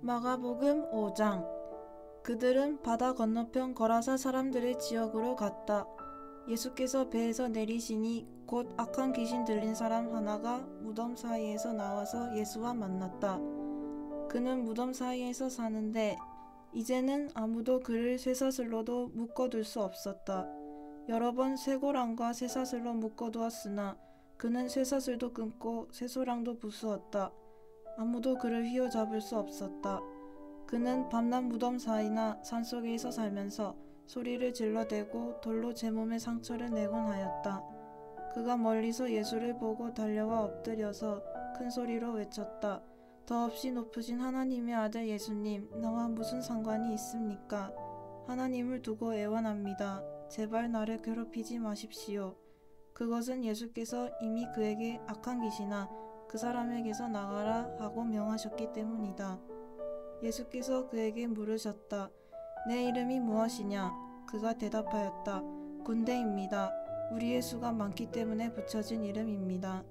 마가복음 5장. 그들은 바다 건너편 거라사 사람들의 지역으로 갔다. 예수께서 배에서 내리시니 곧 악한 귀신 들린 사람 하나가 무덤 사이에서 나와서 예수와 만났다. 그는 무덤 사이에서 사는데 이제는 아무도 그를 쇠사슬로도 묶어둘 수 없었다. 여러 번 쇠고랑과 쇠사슬로 묶어두었으나 그는 쇠사슬도 끊고 쇠소랑도 부수었다. 아무도 그를 휘어잡을 수 없었다. 그는 밤낮 무덤 사이나 산속에서 살면서 소리를 질러대고 돌로 제 몸에 상처를 내곤 하였다. 그가 멀리서 예수를 보고 달려와 엎드려서 큰 소리로 외쳤다. 더없이 높으신 하나님의 아들 예수님, 나와 무슨 상관이 있습니까? 하나님을 두고 애원합니다. 제발 나를 괴롭히지 마십시오. 그것은 예수께서 이미 그에게 악한 귀신아 그 사람에게서 나가라 하고 명하셨기 때문이다. 예수께서 그에게 물으셨다. 내 이름이 무엇이냐? 그가 대답하였다. 군대입니다. 우리의 수가 많기 때문에 붙여진 이름입니다.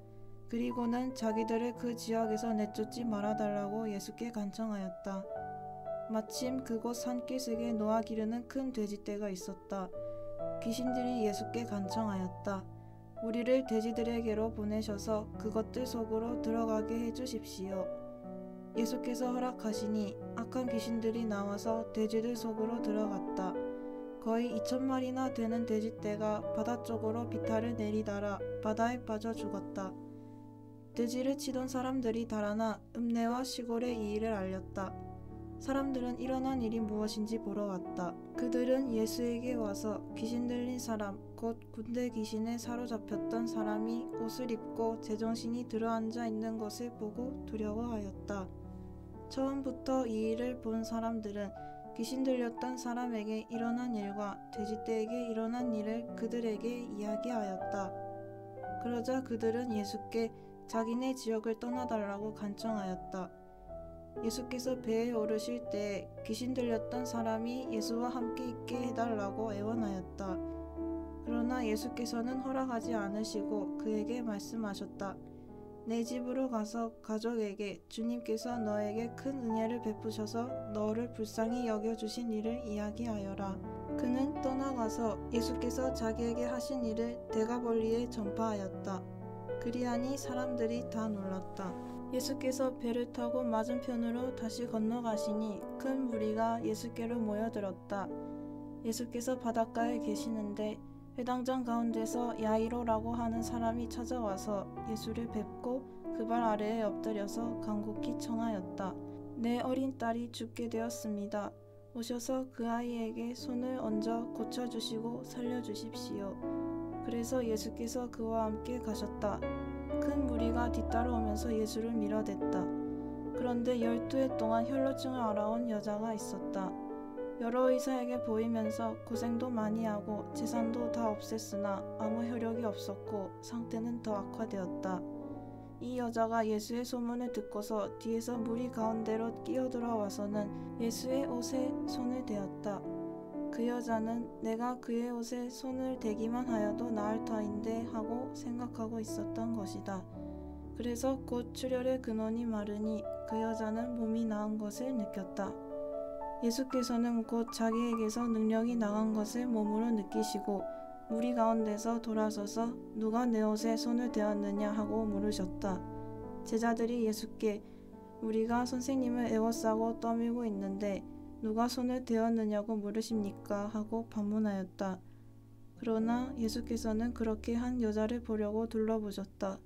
그리고는 자기들을 그 지역에서 내쫓지 말아달라고 예수께 간청하였다. 마침 그곳 산기슭에 놓아 기르는 큰 돼지떼가 있었다. 귀신들이 예수께 간청하였다. 우리를 돼지들에게로 보내셔서 그것들 속으로 들어가게 해주십시오. 예수께서 허락하시니 악한 귀신들이 나와서 돼지들 속으로 들어갔다. 거의 2,000마리나 되는 돼지떼가 바다 쪽으로 비탈을 내리달아 바다에 빠져 죽었다. 돼지를 치던 사람들이 달아나 읍내와 시골에 이 일을 알렸다. 사람들은 일어난 일이 무엇인지 보러 왔다. 그들은 예수에게 와서 귀신 들린 사람, 곧 군대 귀신에 사로잡혔던 사람이 옷을 입고 제정신이 들어앉아 있는 것을 보고 두려워하였다. 처음부터 이 일을 본 사람들은 귀신 들렸던 사람에게 일어난 일과 돼지떼에게 일어난 일을 그들에게 이야기하였다. 그러자 그들은 예수께 자기네 지역을 떠나달라고 간청하였다. 예수께서 배에 오르실 때에 귀신 들렸던 사람이 예수와 함께 있게 해달라고 애원하였다. 그러나 예수께서는 허락하지 않으시고 그에게 말씀하셨다. 내 집으로 가서 가족에게 주님께서 너에게 큰 은혜를 베푸셔서 너를 불쌍히 여겨주신 일을 이야기하여라. 그는 떠나가서 예수께서 자기에게 하신 일을 대가벌리에 전파하였다. 그리하니 사람들이 다 놀랐다. 예수께서 배를 타고 맞은편으로 다시 건너가시니 큰 무리가 예수께로 모여들었다. 예수께서 바닷가에 계시는데 회당장 가운데서 야이로라고 하는 사람이 찾아와서 예수를 뵙고 그 발 아래에 엎드려서 간곡히 청하였다. 내 어린 딸이 죽게 되었습니다. 오셔서 그 아이에게 손을 얹어 고쳐주시고 살려주십시오. 그래서 예수께서 그와 함께 가셨다. 큰 무리가 뒤따라오면서 예수를 밀어댔다. 그런데 12해 동안 혈루증을 앓아온 여자가 있었다. 여러 의사에게 보이면서 고생도 많이 하고 재산도 다 없앴으나 아무 효력이 없었고 상태는 더 악화되었다. 이 여자가 예수의 소문을 듣고서 뒤에서 무리 가운데로 끼어들어 와서는 예수의 옷에 손을 대었다. 그 여자는 내가 그의 옷에 손을 대기만 하여도 나을 터인데 하고 생각하고 있었던 것이다. 그래서 곧 출혈의 근원이 마르니 그 여자는 몸이 나은 것을 느꼈다. 예수께서는 곧 자기에게서 능력이 나간 것을 몸으로 느끼시고 무리 가운데서 돌아서서 누가 내 옷에 손을 대었느냐 하고 물으셨다. 제자들이 예수께 우리가 선생님을 애워싸고 떠밀고 있는데 누가 손을 대었느냐고 물으십니까? 하고 반문하였다. 그러나 예수께서는 그렇게 한 여자를 보려고 둘러보셨다.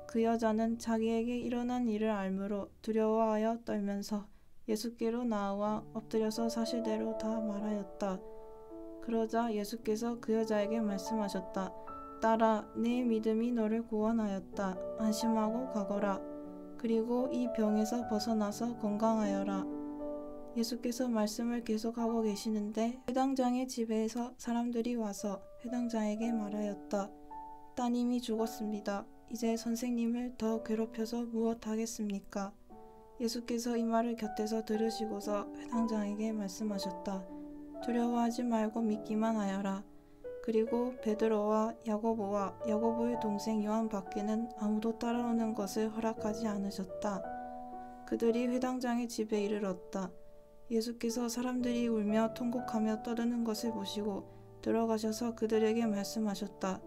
그 여자는 자기에게 일어난 일을 알므로 두려워하여 떨면서 예수께로 나아와 엎드려서 사실대로 다 말하였다. 그러자 예수께서 그 여자에게 말씀하셨다. 딸아, 네 믿음이 너를 구원하였다. 안심하고 가거라. 그리고 이 병에서 벗어나서 건강하여라. 예수께서 말씀을 계속하고 계시는데 회당장의 집에서 사람들이 와서 회당장에게 말하였다. 따님이 죽었습니다. 이제 선생님을 더 괴롭혀서 무엇하겠습니까? 예수께서 이 말을 곁에서 들으시고서 회당장에게 말씀하셨다. 두려워하지 말고 믿기만 하여라. 그리고 베드로와 야고보와 야고보의 동생 요한 밖에는 아무도 따라오는 것을 허락하지 않으셨다. 그들이 회당장의 집에 이르렀다. 예수께서 사람들이 울며 통곡하며 떠드는 것을 보시고 들어가셔서 그들에게 말씀하셨다.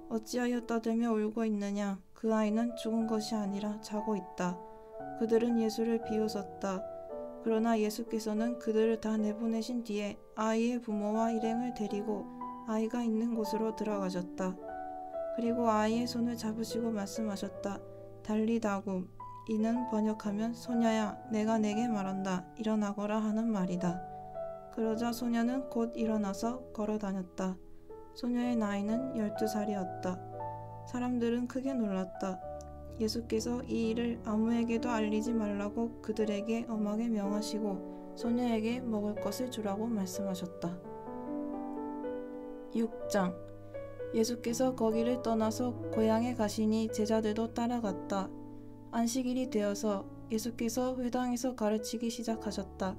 어찌하여 떠들며 울고 있느냐? 그 아이는 죽은 것이 아니라 자고 있다. 그들은 예수를 비웃었다. 그러나 예수께서는 그들을 다 내보내신 뒤에 아이의 부모와 일행을 데리고 아이가 있는 곳으로 들어가셨다. 그리고 아이의 손을 잡으시고 말씀하셨다. 달리다굼, 이는 번역하면 소녀야, 내가 내게 말한다. 일어나거라 하는 말이다. 그러자 소녀는 곧 일어나서 걸어 다녔다. 소녀의 나이는 12살이었다. 사람들은 크게 놀랐다. 예수께서 이 일을 아무에게도 알리지 말라고 그들에게 엄하게 명하시고 소녀에게 먹을 것을 주라고 말씀하셨다. 6장. 예수께서 거기를 떠나서 고향에 가시니 제자들도 따라갔다. 안식일이 되어서 예수께서 회당에서 가르치기 시작하셨다.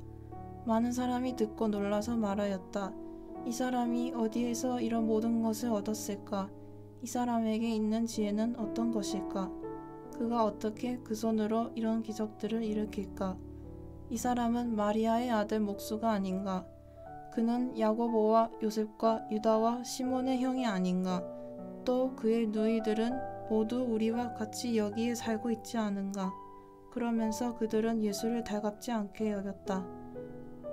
많은 사람이 듣고 놀라서 말하였다. 이 사람이 어디에서 이런 모든 것을 얻었을까? 이 사람에게 있는 지혜는 어떤 것일까? 그가 어떻게 그 손으로 이런 기적들을 일으킬까? 이 사람은 마리아의 아들 목수가 아닌가? 그는 야고보와 요셉과 유다와 시몬의 형이 아닌가? 또 그의 누이들은 모두 우리와 같이 여기에 살고 있지 않은가? 그러면서 그들은 예수를 달갑지 않게 여겼다.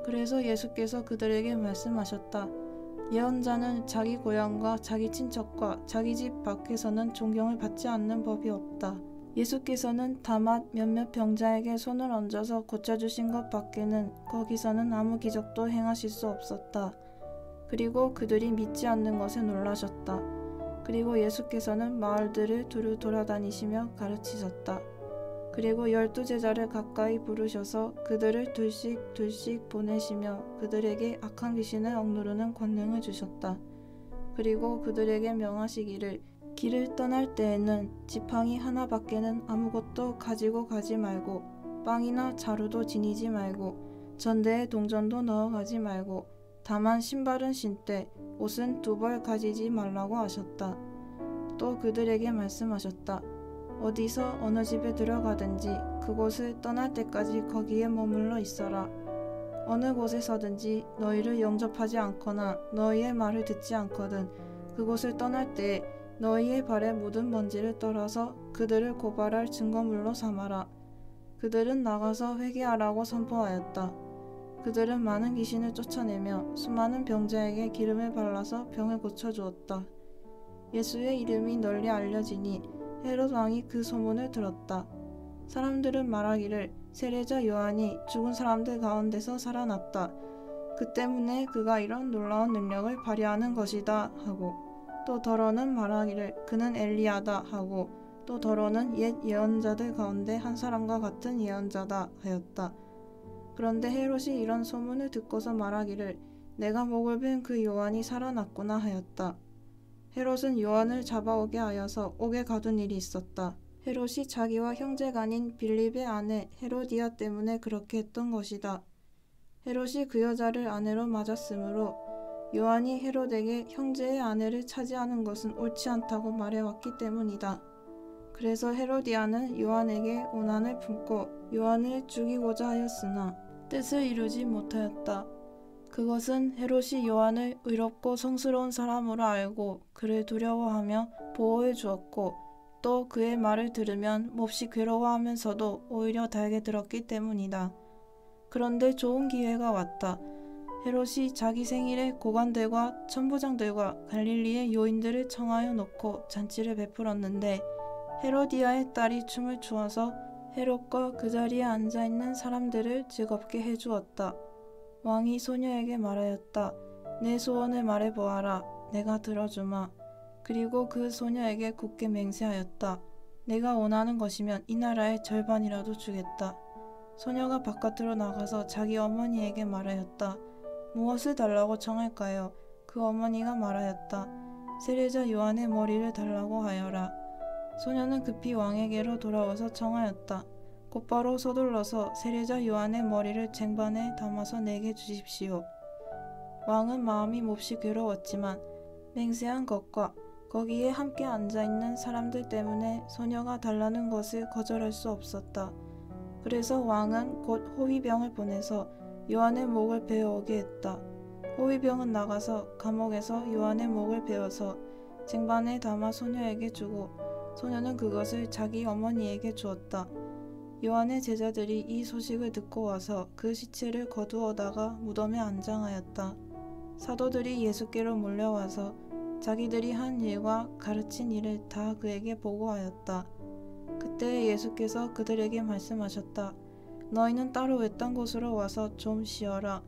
그래서 예수께서 그들에게 말씀하셨다. 예언자는 자기 고향과 자기 친척과 자기 집 밖에서는 존경을 받지 않는 법이 없다. 예수께서는 다만 몇몇 병자에게 손을 얹어서 고쳐주신 것 밖에는 거기서는 아무 기적도 행하실 수 없었다. 그리고 그들이 믿지 않는 것에 놀라셨다. 그리고 예수께서는 마을들을 두루 돌아다니시며 가르치셨다. 그리고 12제자를 가까이 부르셔서 그들을 둘씩 보내시며 그들에게 악한 귀신을 억누르는 권능을 주셨다. 그리고 그들에게 명하시기를 길을 떠날 때에는 지팡이 하나밖에는 아무것도 가지고 가지 말고 빵이나 자루도 지니지 말고 전대에 동전도 넣어가지 말고 다만 신발은 신되 옷은 2벌 가지지 말라고 하셨다. 또 그들에게 말씀하셨다. 어디서 어느 집에 들어가든지 그곳을 떠날 때까지 거기에 머물러 있어라. 어느 곳에서든지 너희를 영접하지 않거나 너희의 말을 듣지 않거든 그곳을 떠날 때에 너희의 발에 묻은 먼지를 떨어서 그들을 고발할 증거물로 삼아라. 그들은 나가서 회개하라고 선포하였다. 그들은 많은 귀신을 쫓아내며 수많은 병자에게 기름을 발라서 병을 고쳐주었다. 예수의 이름이 널리 알려지니 헤롯 왕이 그 소문을 들었다. 사람들은 말하기를 세례자 요한이 죽은 사람들 가운데서 살아났다. 그 때문에 그가 이런 놀라운 능력을 발휘하는 것이다 하고 또 더러는 말하기를 그는 엘리야다 하고 또 더러는 옛 예언자들 가운데 한 사람과 같은 예언자다 하였다. 그런데 헤롯이 이런 소문을 듣고서 말하기를 내가 목을 벤 그 요한이 살아났구나 하였다. 헤롯은 요한을 잡아오게 하여서 옥에 가둔 일이 있었다. 헤롯이 자기와 형제간인 빌립의 아내 헤로디아 때문에 그렇게 했던 것이다. 헤롯이 그 여자를 아내로 맞았으므로 요한이 헤롯에게 형제의 아내를 차지하는 것은 옳지 않다고 말해왔기 때문이다. 그래서 헤로디아는 요한에게 오난을 품고 요한을 죽이고자 하였으나 뜻을 이루지 못하였다. 그것은 헤롯이 요한을 의롭고 성스러운 사람으로 알고 그를 두려워하며 보호해 주었고 또 그의 말을 들으면 몹시 괴로워하면서도 오히려 달게 들었기 때문이다. 그런데 좋은 기회가 왔다. 헤롯이 자기 생일에 고관들과 천부장들과 갈릴리의 요인들을 청하여 놓고 잔치를 베풀었는데 헤로디아의 딸이 춤을 추어서 헤롯과 그 자리에 앉아있는 사람들을 즐겁게 해주었다. 왕이 소녀에게 말하였다. 내 소원을 말해보아라. 내가 들어주마. 그리고 그 소녀에게 굳게 맹세하였다. 내가 원하는 것이면 이 나라의 절반이라도 주겠다. 소녀가 바깥으로 나가서 자기 어머니에게 말하였다. 무엇을 달라고 청할까요? 그 어머니가 말하였다. 세례자 요한의 머리를 달라고 하여라. 소녀는 급히 왕에게로 돌아와서 청하였다. 곧바로 서둘러서 세례자 요한의 머리를 쟁반에 담아서 내게 주십시오. 왕은 마음이 몹시 괴로웠지만 맹세한 것과 거기에 함께 앉아있는 사람들 때문에 소녀가 달라는 것을 거절할 수 없었다. 그래서 왕은 곧 호위병을 보내서 요한의 목을 베어오게 했다. 호위병은 나가서 감옥에서 요한의 목을 베어서 쟁반에 담아 소녀에게 주고 소녀는 그것을 자기 어머니에게 주었다. 요한의 제자들이 이 소식을 듣고 와서 그 시체를 거두어다가 무덤에 안장하였다. 사도들이 예수께로 몰려와서 자기들이 한 일과 가르친 일을 다 그에게 보고하였다. 그때 예수께서 그들에게 말씀하셨다. 너희는 따로 외딴 곳으로 와서 좀 쉬어라.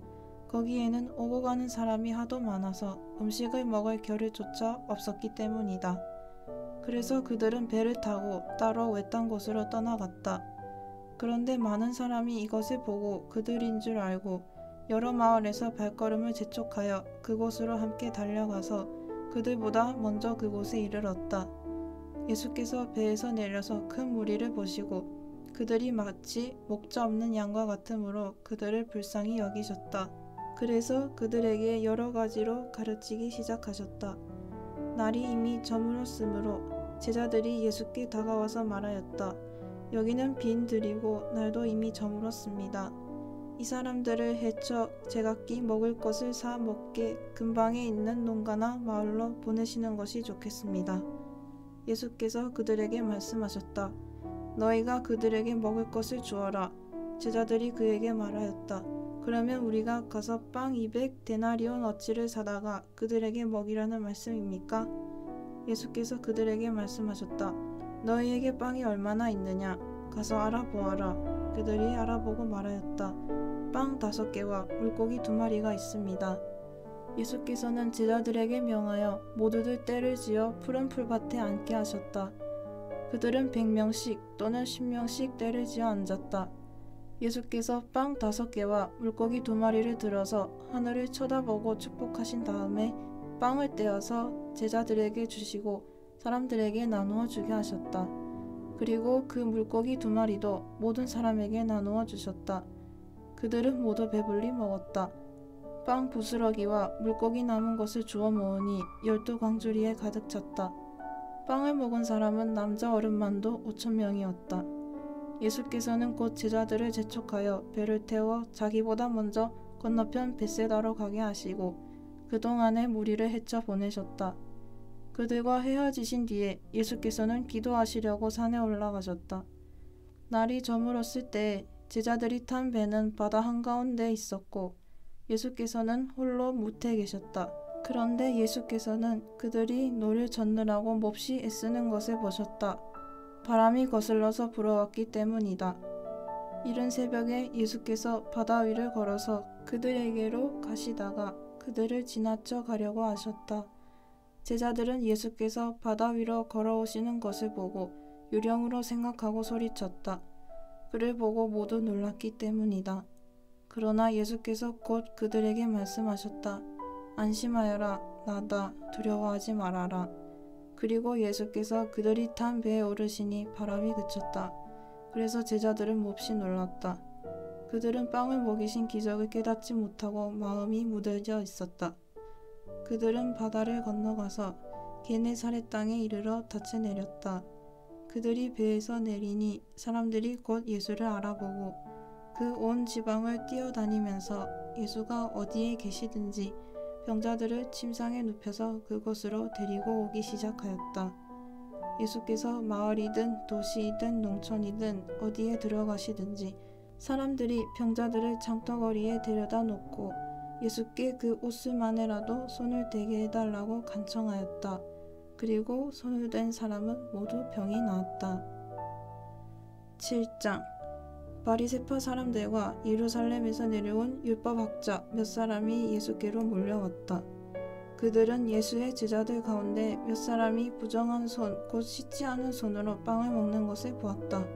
거기에는 오고 가는 사람이 하도 많아서 음식을 먹을 겨를조차 없었기 때문이다. 그래서 그들은 배를 타고 따로 외딴 곳으로 떠나갔다. 그런데 많은 사람이 이것을 보고 그들인 줄 알고 여러 마을에서 발걸음을 재촉하여 그곳으로 함께 달려가서 그들보다 먼저 그곳에 이르렀다. 예수께서 배에서 내려서 큰 무리를 보시고 그들이 마치 목자 없는 양과 같으므로 그들을 불쌍히 여기셨다. 그래서 그들에게 여러 가지로 가르치기 시작하셨다. 날이 이미 저물었으므로 제자들이 예수께 다가와서 말하였다. 여기는 빈 들이고 날도 이미 저물었습니다. 이 사람들을 해쳐 제각기 먹을 것을 사 먹게 근방에 있는 농가나 마을로 보내시는 것이 좋겠습니다. 예수께서 그들에게 말씀하셨다. 너희가 그들에게 먹을 것을 주어라. 제자들이 그에게 말하였다. 그러면 우리가 가서 빵 200데나리온 어치를 사다가 그들에게 먹이라는 말씀입니까? 예수께서 그들에게 말씀하셨다. 너희에게 빵이 얼마나 있느냐? 가서 알아보아라. 그들이 알아보고 말하였다. 빵 5개와 물고기 2마리가 있습니다. 예수께서는 제자들에게 명하여 모두들 떼를 지어 푸른 풀밭에 앉게 하셨다. 그들은 100명씩 또는 10명씩 떼를 지어 앉았다. 예수께서 빵 5개와 물고기 2마리를 들어서 하늘을 쳐다보고 축복하신 다음에 빵을 떼어서 제자들에게 주시고 사람들에게 나누어 주게 하셨다. 그리고 그 물고기 2마리도 모든 사람에게 나누어 주셨다. 그들은 모두 배불리 먹었다. 빵 부스러기와 물고기 남은 것을 주워 모으니 12광주리에 가득 찼다. 빵을 먹은 사람은 남자 어른만도 5,000명이었다. 예수께서는 곧 제자들을 재촉하여 배를 태워 자기보다 먼저 건너편 벳세다로 가게 하시고 그동안에 무리를 헤쳐 보내셨다. 그들과 헤어지신 뒤에 예수께서는 기도하시려고 산에 올라가셨다. 날이 저물었을 때에 제자들이 탄 배는 바다 한가운데 있었고 예수께서는 홀로 무태에 계셨다. 그런데 예수께서는 그들이 노를 젓느라고 몹시 애쓰는 것을 보셨다. 바람이 거슬러서 불어왔기 때문이다. 이른 새벽에 예수께서 바다 위를 걸어서 그들에게로 가시다가 그들을 지나쳐 가려고 하셨다. 제자들은 예수께서 바다 위로 걸어오시는 것을 보고 유령으로 생각하고 소리쳤다. 그를 보고 모두 놀랐기 때문이다. 그러나 예수께서 곧 그들에게 말씀하셨다. 안심하여라. 나다. 두려워하지 말아라. 그리고 예수께서 그들이 탄 배에 오르시니 바람이 그쳤다. 그래서 제자들은 몹시 놀랐다. 그들은 빵을 먹이신 기적을 깨닫지 못하고 마음이 무뎌져 있었다. 그들은 바다를 건너가서 게네사렛 땅에 이르러 닻에 내렸다. 그들이 배에서 내리니 사람들이 곧 예수를 알아보고 그 온 지방을 뛰어다니면서 예수가 어디에 계시든지 병자들을 침상에 눕혀서 그곳으로 데리고 오기 시작하였다. 예수께서 마을이든 도시이든 농촌이든 어디에 들어가시든지 사람들이 병자들을 장터거리에 데려다 놓고 예수께 그 옷을만에라도 손을 대게 해달라고 간청하였다. 그리고 손을 댄 사람은 모두 병이 나았다. 7장 바리새파 사람들과 예루살렘에서 내려온 율법학자 몇 사람이 예수께로 몰려왔다. 그들은 예수의 제자들 가운데 몇 사람이 부정한 손, 곧 씻지 않은 손으로 빵을 먹는 것을 보았다.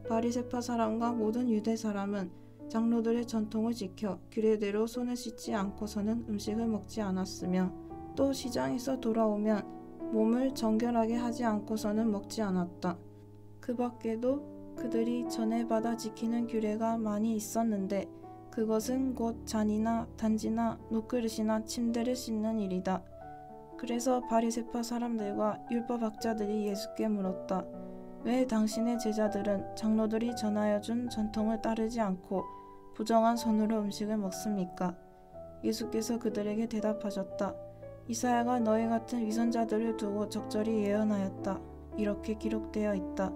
바리새파 사람과 모든 유대 사람은 장로들의 전통을 지켜 규례대로 손을 씻지 않고서는 음식을 먹지 않았으며 또 시장에서 돌아오면 몸을 정결하게 하지 않고서는 먹지 않았다. 그 밖에도 그들이 전에 받아 지키는 규례가 많이 있었는데 그것은 곧 잔이나 단지나 놋그릇이나 침대를 씻는 일이다. 그래서 바리새파 사람들과 율법학자들이 예수께 물었다. 왜 당신의 제자들은 장로들이 전하여 준 전통을 따르지 않고 부정한 손으로 음식을 먹습니까? 예수께서 그들에게 대답하셨다. 이사야가 너희 같은 위선자들을 두고 적절히 예언하였다. 이렇게 기록되어 있다.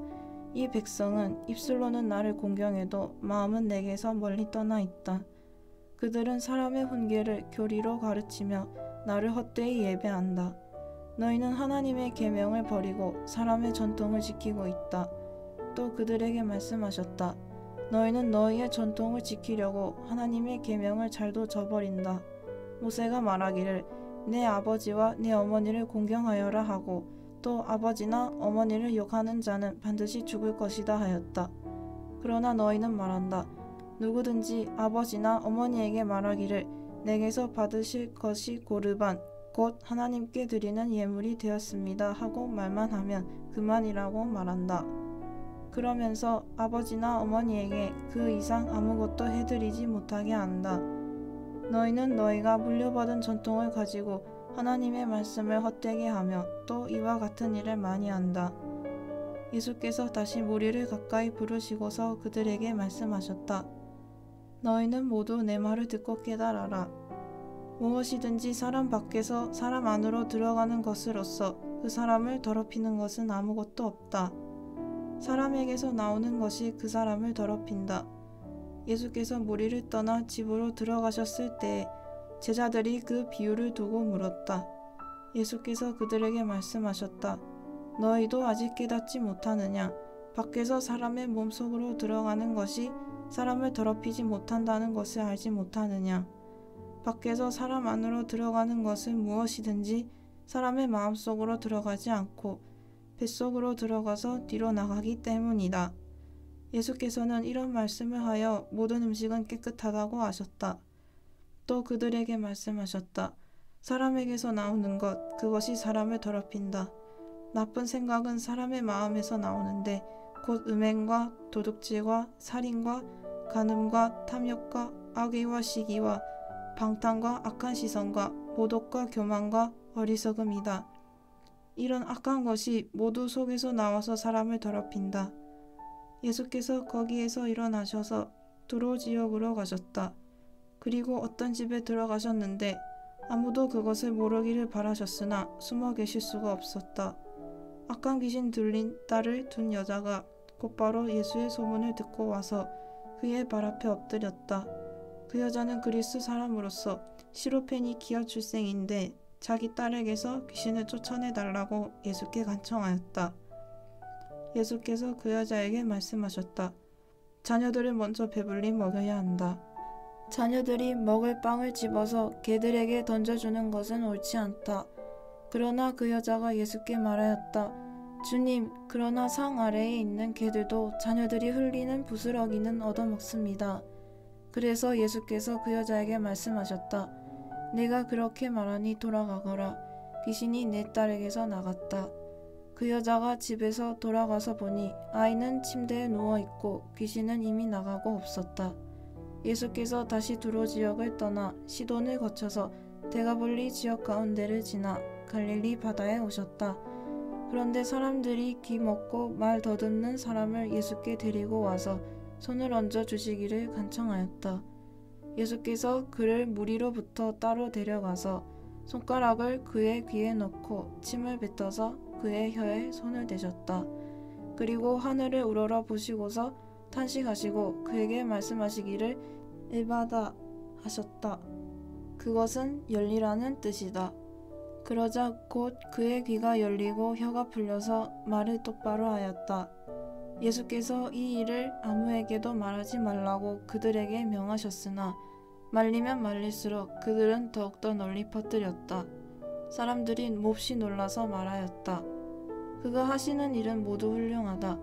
이 백성은 입술로는 나를 공경해도 마음은 내게서 멀리 떠나 있다. 그들은 사람의 훈계를 교리로 가르치며 나를 헛되이 예배한다. 너희는 하나님의 계명을 버리고 사람의 전통을 지키고 있다. 또 그들에게 말씀하셨다. 너희는 너희의 전통을 지키려고 하나님의 계명을 잘도 저버린다. 모세가 말하기를 내 아버지와 내 어머니를 공경하여라 하고 또 아버지나 어머니를 욕하는 자는 반드시 죽을 것이다 하였다. 그러나 너희는 말한다. 누구든지 아버지나 어머니에게 말하기를 내게서 받으실 것이 고르반 곧 하나님께 드리는 예물이 되었습니다 하고 말만 하면 그만이라고 말한다. 그러면서 아버지나 어머니에게 그 이상 아무것도 해드리지 못하게 한다. 너희는 너희가 물려받은 전통을 가지고 하나님의 말씀을 헛되게 하며 또 이와 같은 일을 많이 한다. 예수께서 다시 무리를 가까이 부르시고서 그들에게 말씀하셨다. 너희는 모두 내 말을 듣고 깨달아라. 무엇이든지 사람 밖에서 사람 안으로 들어가는 것으로서 그 사람을 더럽히는 것은 아무것도 없다. 사람에게서 나오는 것이 그 사람을 더럽힌다. 예수께서 무리를 떠나 집으로 들어가셨을 때에 제자들이 그 비유를 두고 물었다. 예수께서 그들에게 말씀하셨다. 너희도 아직 깨닫지 못하느냐? 밖에서 사람의 몸속으로 들어가는 것이 사람을 더럽히지 못한다는 것을 알지 못하느냐? 밖에서 사람 안으로 들어가는 것은 무엇이든지 사람의 마음속으로 들어가지 않고 뱃속으로 들어가서 뒤로 나가기 때문이다. 예수께서는 이런 말씀을 하여 모든 음식은 깨끗하다고 하셨다. 또 그들에게 말씀하셨다. 사람에게서 나오는 것, 그것이 사람을 더럽힌다. 나쁜 생각은 사람의 마음에서 나오는데 곧 음행과 도둑질과 살인과 간음과 탐욕과 악의와 시기와 방탕과 악한 시선과 모독과 교만과 어리석음이다. 이런 악한 것이 모두 속에서 나와서 사람을 더럽힌다. 예수께서 거기에서 일어나셔서 두로 지역으로 가셨다. 그리고 어떤 집에 들어가셨는데 아무도 그것을 모르기를 바라셨으나 숨어 계실 수가 없었다. 악한 귀신 들린 딸을 둔 여자가 곧바로 예수의 소문을 듣고 와서 그의 발 앞에 엎드렸다. 그 여자는 그리스 사람으로서 시로페니키아 출생인데 자기 딸에게서 귀신을 쫓아내달라고 예수께 간청하였다. 예수께서 그 여자에게 말씀하셨다. 자녀들을 먼저 배불리 먹여야 한다. 자녀들이 먹을 빵을 집어서 개들에게 던져주는 것은 옳지 않다. 그러나 그 여자가 예수께 말하였다. 주님, 그러나 상 아래에 있는 개들도 자녀들이 흘리는 부스러기는 얻어먹습니다. 그래서 예수께서 그 여자에게 말씀하셨다. 내가 그렇게 말하니 돌아가거라. 귀신이 내 딸에게서 나갔다. 그 여자가 집에서 돌아가서 보니 아이는 침대에 누워있고 귀신은 이미 나가고 없었다. 예수께서 다시 두로 지역을 떠나 시돈을 거쳐서 데가볼리 지역 가운데를 지나 갈릴리 바다에 오셨다. 그런데 사람들이 귀 먹고 말 더듬는 사람을 예수께 데리고 와서 손을 얹어 주시기를 간청하였다. 예수께서 그를 무리로부터 따로 데려가서 손가락을 그의 귀에 넣고 침을 뱉어서 그의 혀에 손을 대셨다. 그리고 하늘을 우러러 보시고서 탄식하시고 그에게 말씀하시기를 에바다 하셨다. 그것은 열리라는 뜻이다. 그러자 곧 그의 귀가 열리고 혀가 풀려서 말을 똑바로 하였다. 예수께서 이 일을 아무에게도 말하지 말라고 그들에게 명하셨으나 말리면 말릴수록 그들은 더욱더 널리 퍼뜨렸다. 사람들이 몹시 놀라서 말하였다. 그가 하시는 일은 모두 훌륭하다.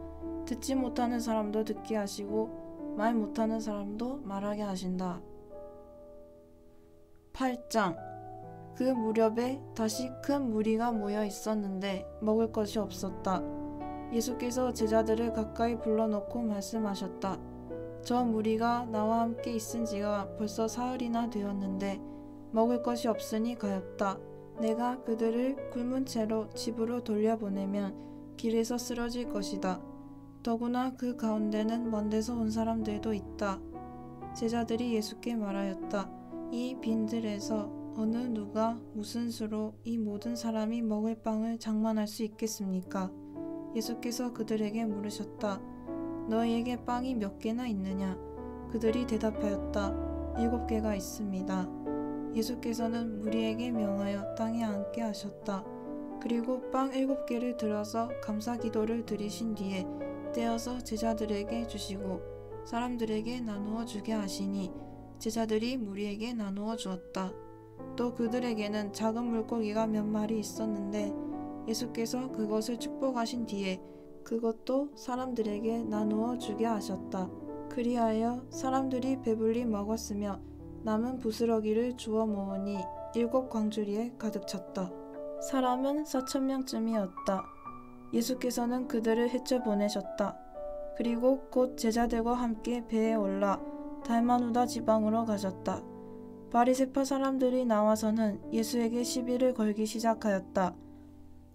듣지 못하는 사람도 듣게 하시고 말 못하는 사람도 말하게 하신다. 8장. 그 무렵에 다시 큰 무리가 모여 있었는데 먹을 것이 없었다. 예수께서 제자들을 가까이 불러놓고 말씀하셨다. 저 무리가 나와 함께 있은 지가 벌써 사흘이나 되었는데 먹을 것이 없으니 가엾다. 내가 그들을 굶은 채로 집으로 돌려보내면 길에서 쓰러질 것이다. 더구나 그 가운데는 먼 데서 온 사람들도 있다. 제자들이 예수께 말하였다. 이 빈들에서 어느 누가 무슨 수로 이 모든 사람이 먹을 빵을 장만할 수 있겠습니까? 예수께서 그들에게 물으셨다. 너희에게 빵이 몇 개나 있느냐? 그들이 대답하였다. 7개가 있습니다. 예수께서는 무리에게 명하여 땅에 앉게 하셨다. 그리고 빵 7개를 들어서 감사 기도를 드리신 뒤에 떼어서 제자들에게 주시고 사람들에게 나누어 주게 하시니 제자들이 무리에게 나누어 주었다. 또 그들에게는 작은 물고기가 몇 마리 있었는데 예수께서 그것을 축복하신 뒤에 그것도 사람들에게 나누어 주게 하셨다. 그리하여 사람들이 배불리 먹었으며 남은 부스러기를 주워 모으니 7광주리에 가득 찼다. 사람은 4,000명쯤이었다. 예수께서는 그들을 헤쳐 보내셨다. 그리고 곧 제자들과 함께 배에 올라 달마누다 지방으로 가셨다. 바리새파 사람들이 나와서는 예수에게 시비를 걸기 시작하였다.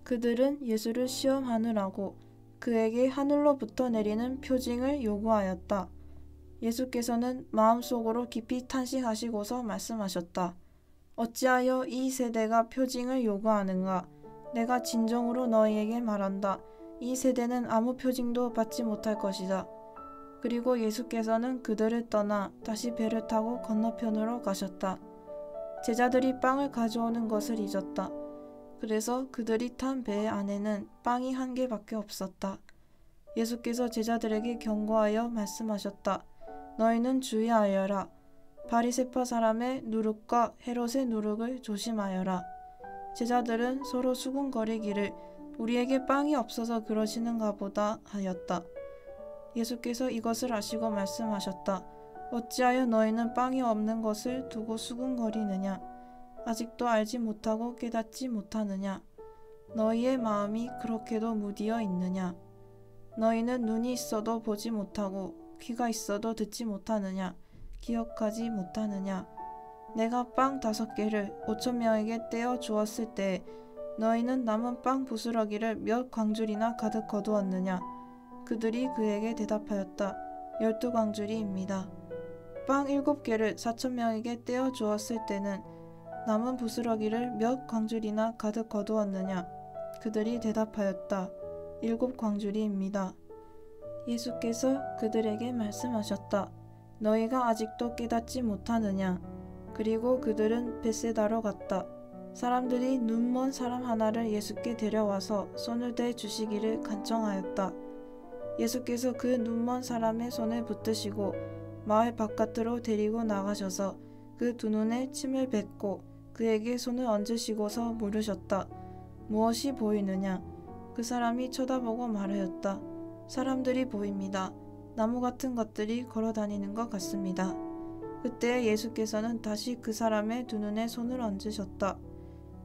그들은 예수를 시험하느라고 그에게 하늘로부터 내리는 표징을 요구하였다. 예수께서는 마음속으로 깊이 탄식하시고서 말씀하셨다. 어찌하여 이 세대가 표징을 요구하는가? 내가 진정으로 너희에게 말한다. 이 세대는 아무 표징도 받지 못할 것이다. 그리고 예수께서는 그들을 떠나 다시 배를 타고 건너편으로 가셨다. 제자들이 빵을 가져오는 것을 잊었다. 그래서 그들이 탄 배 안에는 빵이 1개밖에 없었다. 예수께서 제자들에게 경고하여 말씀하셨다. 너희는 주의하여라. 바리새파 사람의 누룩과 헤롯의 누룩을 조심하여라. 제자들은 서로 수군거리기를 우리에게 빵이 없어서 그러시는가 보다 하였다. 예수께서 이것을 아시고 말씀하셨다. 어찌하여 너희는 빵이 없는 것을 두고 수군거리느냐? 아직도 알지 못하고 깨닫지 못하느냐? 너희의 마음이 그렇게도 무디어 있느냐? 너희는 눈이 있어도 보지 못하고 귀가 있어도 듣지 못하느냐? 기억하지 못하느냐? 내가 빵 5개를 5,000명에게 떼어 주었을 때 너희는 남은 빵 부스러기를 몇 광줄이나 가득 거두었느냐? 그들이 그에게 대답하였다. 12광줄이입니다. 빵 7개를 4,000명에게 떼어 주었을 때는 남은 부스러기를 몇 광줄이나 가득 거두었느냐? 그들이 대답하였다. 7광줄이입니다. 예수께서 그들에게 말씀하셨다. 너희가 아직도 깨닫지 못하느냐? 그리고 그들은 벳세다로 갔다. 사람들이 눈먼 사람 하나를 예수께 데려와서 손을 대 주시기를 간청하였다. 예수께서 그 눈먼 사람의 손을 붙드시고 마을 바깥으로 데리고 나가셔서 그 두 눈에 침을 뱉고 그에게 손을 얹으시고서 물으셨다. 무엇이 보이느냐? 그 사람이 쳐다보고 말하였다. 사람들이 보입니다. 나무 같은 것들이 걸어다니는 것 같습니다. 그때 예수께서는 다시 그 사람의 두 눈에 손을 얹으셨다.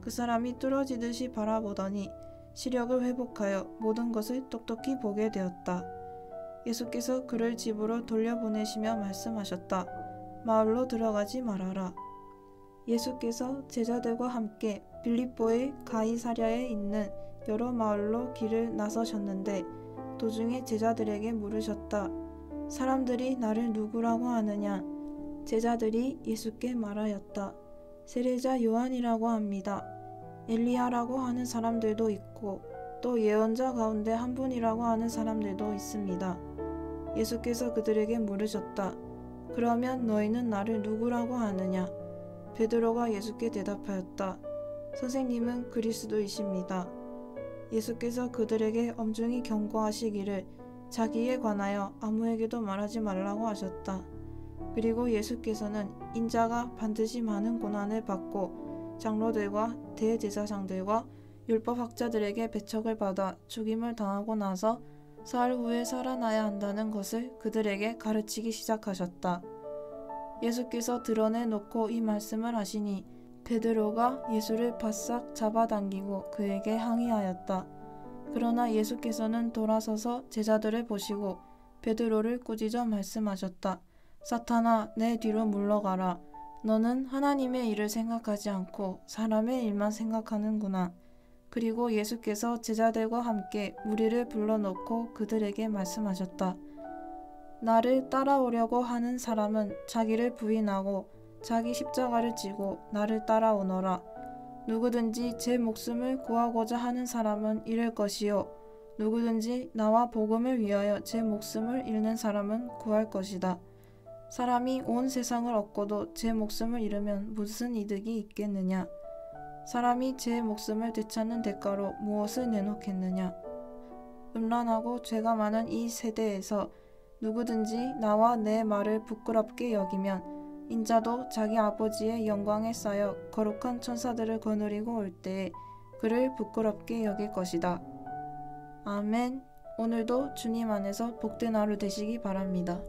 그 사람이 뚫어지듯이 바라보더니 시력을 회복하여 모든 것을 똑똑히 보게 되었다. 예수께서 그를 집으로 돌려보내시며 말씀하셨다. 마을로 들어가지 말아라. 예수께서 제자들과 함께 빌립보의 가이사랴에 있는 여러 마을로 길을 나서셨는데 도중에 제자들에게 물으셨다. 사람들이 나를 누구라고 하느냐? 제자들이 예수께 말하였다. 세례자 요한이라고 합니다. 엘리야라고 하는 사람들도 있고 또 예언자 가운데 한 분이라고 하는 사람들도 있습니다. 예수께서 그들에게 물으셨다. 그러면 너희는 나를 누구라고 하느냐? 베드로가 예수께 대답하였다. 선생님은 그리스도이십니다. 예수께서 그들에게 엄중히 경고하시기를 자기에 관하여 아무에게도 말하지 말라고 하셨다. 그리고 예수께서는 인자가 반드시 많은 고난을 받고 장로들과 대제사장들과 율법학자들에게 배척을 받아 죽임을 당하고 나서 사흘 후에 살아나야 한다는 것을 그들에게 가르치기 시작하셨다. 예수께서 드러내놓고 이 말씀을 하시니 베드로가 예수를 바싹 잡아당기고 그에게 항의하였다. 그러나 예수께서는 돌아서서 제자들을 보시고 베드로를 꾸짖어 말씀하셨다. 사탄아, 내 뒤로 물러가라. 너는 하나님의 일을 생각하지 않고 사람의 일만 생각하는구나. 그리고 예수께서 제자들과 함께 무리를 불러놓고 그들에게 말씀하셨다. 나를 따라오려고 하는 사람은 자기를 부인하고 자기 십자가를 지고 나를 따라오너라. 누구든지 제 목숨을 구하고자 하는 사람은 잃을 것이요 누구든지 나와 복음을 위하여 제 목숨을 잃는 사람은 구할 것이다. 사람이 온 세상을 얻고도 제 목숨을 잃으면 무슨 이득이 있겠느냐? 사람이 제 목숨을 되찾는 대가로 무엇을 내놓겠느냐? 음란하고 죄가 많은 이 세대에서 누구든지 나와 내 말을 부끄럽게 여기면 인자도 자기 아버지의 영광에 쌓여 거룩한 천사들을 거느리고 올 때에 그를 부끄럽게 여길 것이다. 아멘. 오늘도 주님 안에서 복된 하루 되시기 바랍니다.